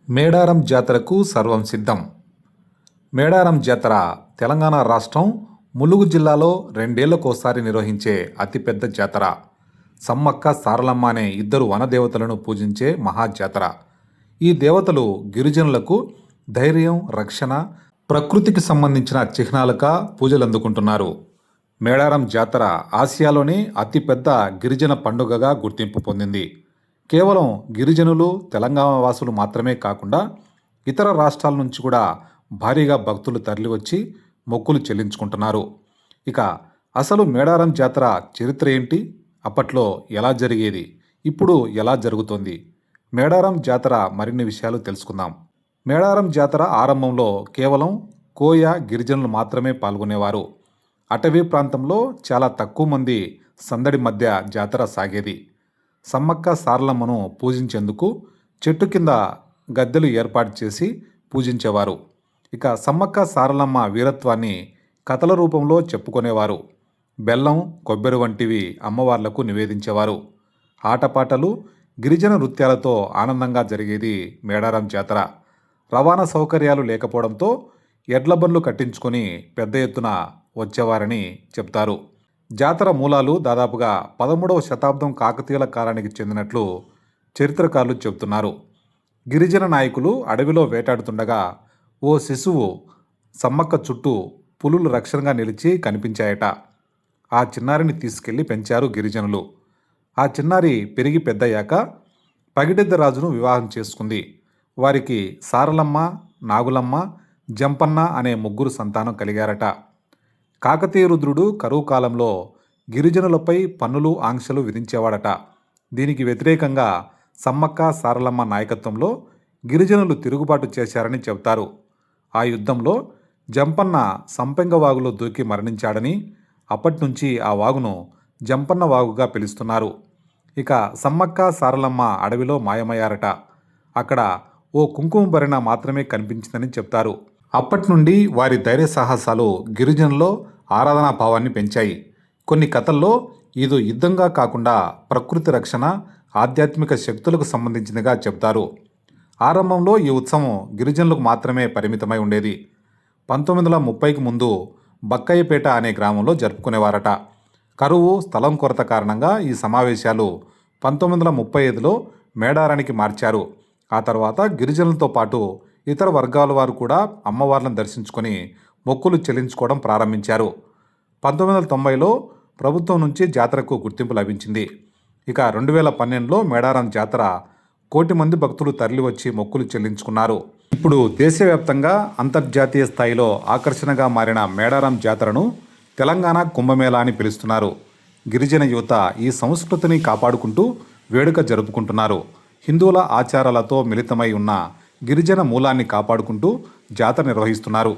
మేడారం జాతరకు సర్వం సిద్ధం. మేడారం జాతర తెలంగాణ రాష్ట్రం ములుగు జిల్లాలో రెండేళ్లకోసారి నిర్వహించే అతిపెద్ద జాతర. సమ్మక్క సారలమ్మ అనే ఇద్దరు వనదేవతలను పూజించే మహాజాతర. ఈ దేవతలు గిరిజనులకు ధైర్యం, రక్షణ, ప్రకృతికి సంబంధించిన చిహ్నాలుగా పూజలు అందుకుంటున్నారు. మేడారం జాతర ఆసియాలోనే అతిపెద్ద గిరిజన పండుగగా గుర్తింపు పొందింది. కేవలం గిరిజనులు, తెలంగాణ వాసులు మాత్రమే కాకుండా ఇతర రాష్ట్రాల నుంచి కూడా భారీగా భక్తులు తరలివచ్చి మొక్కులు చెల్లించుకుంటున్నారు. ఇక అసలు మేడారం జాతర చరిత్ర ఏంటి? అప్పట్లో ఎలా జరిగేది? ఇప్పుడు ఎలా జరుగుతోంది? మేడారం జాతర మరిన్ని విషయాలు తెలుసుకుందాం. మేడారం జాతర ఆరంభంలో కేవలం కోయ గిరిజనులు మాత్రమే పాల్గొనేవారు. అటవీ ప్రాంతంలో చాలా తక్కువ మంది సందడి మధ్య జాతర సాగేది. సమ్మక్క సారలమ్మను పూజించేందుకు చెట్టు కింద గద్దెలు ఏర్పాటు చేసి పూజించేవారు. ఇక సమ్మక్క సారలమ్మ వీరత్వాన్ని కథల రూపంలో చెప్పుకునేవారు. బెల్లం, కొబ్బరి వంటివి అమ్మవార్లకు నివేదించేవారు. ఆటపాటలు, గిరిజన నృత్యాలతో ఆనందంగా జరిగేది మేడారం జాతర. రవాణా సౌకర్యాలు లేకపోవడంతో ఎడ్ల బండ్లు కట్టించుకొని పెద్ద ఎత్తున వచ్చేవారని చెప్తారు. జాతర మూలాలు దాదాపుగా 13వ శతాబ్దం కాకతీయుల కాలానికి చెందినట్లు చరిత్రకారులు చెబుతున్నారు. గిరిజన నాయకులు అడవిలో వేటాడుతుండగా ఓ శిశువు సమ్మక్క చుట్టూ పులులు రక్షణగా నిలిచి కనిపించాయట. ఆ చిన్నారిని తీసుకెళ్లి పెంచారు గిరిజనులు. ఆ చిన్నారి పెరిగి పెద్దయ్యాక పగిడెద్దరాజును వివాహం చేసుకుంది. వారికి సారలమ్మ, నాగులమ్మ, జంపన్న అనే ముగ్గురు సంతానం కలిగారట. కాకతీయ రుద్రుడు కరువు కాలంలో గిరిజనులపై పన్నులు, ఆంక్షలు విధించేవాడట. దీనికి వ్యతిరేకంగా సమ్మక్క సారలమ్మ నాయకత్వంలో గిరిజనులు తిరుగుబాటు చేశారని చెబుతారు. ఆ యుద్ధంలో జంపన్న సంపెంగ వాగులో దూకి మరణించాడని, అప్పటి నుంచి ఆ వాగును జంపన్న వాగుగా పిలుస్తున్నారు. ఇక సమ్మక్క సారలమ్మ అడవిలో మాయమయ్యారట. అక్కడ ఓ కుంకుమ భరిణ మాత్రమే కనిపించిందని చెప్తారు. అప్పటి నుండి వారి ధైర్య సాహసాలు గిరిజనుల్లో ఆరాధనా భావాన్ని పెంచాయి. కొన్ని కథల్లో ఇది యుద్ధంగా కాకుండా ప్రకృతి రక్షణ, ఆధ్యాత్మిక శక్తులకు సంబంధించినదిగా చెప్తారు. ఆరంభంలో ఈ ఉత్సవం గిరిజనులకు మాత్రమే పరిమితమై ఉండేది. 1930కి ముందు బక్కయ్యపేట అనే గ్రామంలో జరుపుకునేవారట. కరువు, స్థలం కొరత కారణంగా ఈ సమావేశాలు 1935లో మేడారానికి మార్చారు. ఆ తర్వాత గిరిజనులతో పాటు ఇతర వర్గాల వారు కూడా అమ్మవార్లను దర్శించుకొని మొక్కులు చెల్లించుకోవడం ప్రారంభించారు. 1990లో ప్రభుత్వం నుంచి జాతరకు గుర్తింపు లభించింది. ఇక 2012లో మేడారం జాతర 1 కోటి మంది భక్తులు తరలివచ్చి మొక్కులు చెల్లించుకున్నారు. ఇప్పుడు దేశవ్యాప్తంగా అంతర్జాతీయ స్థాయిలో ఆకర్షణగా మారిన మేడారం జాతరను తెలంగాణ కుంభమేళా అని పిలుస్తున్నారు. గిరిజన యువత ఈ సంస్కృతిని కాపాడుకుంటూ వేడుక జరుపుకుంటున్నారు. హిందువుల ఆచారాలతో మిళితమై ఉన్న గిరిజన మూలాన్ని కాపాడుకుంటూ జాతర నిర్వహిస్తున్నారు.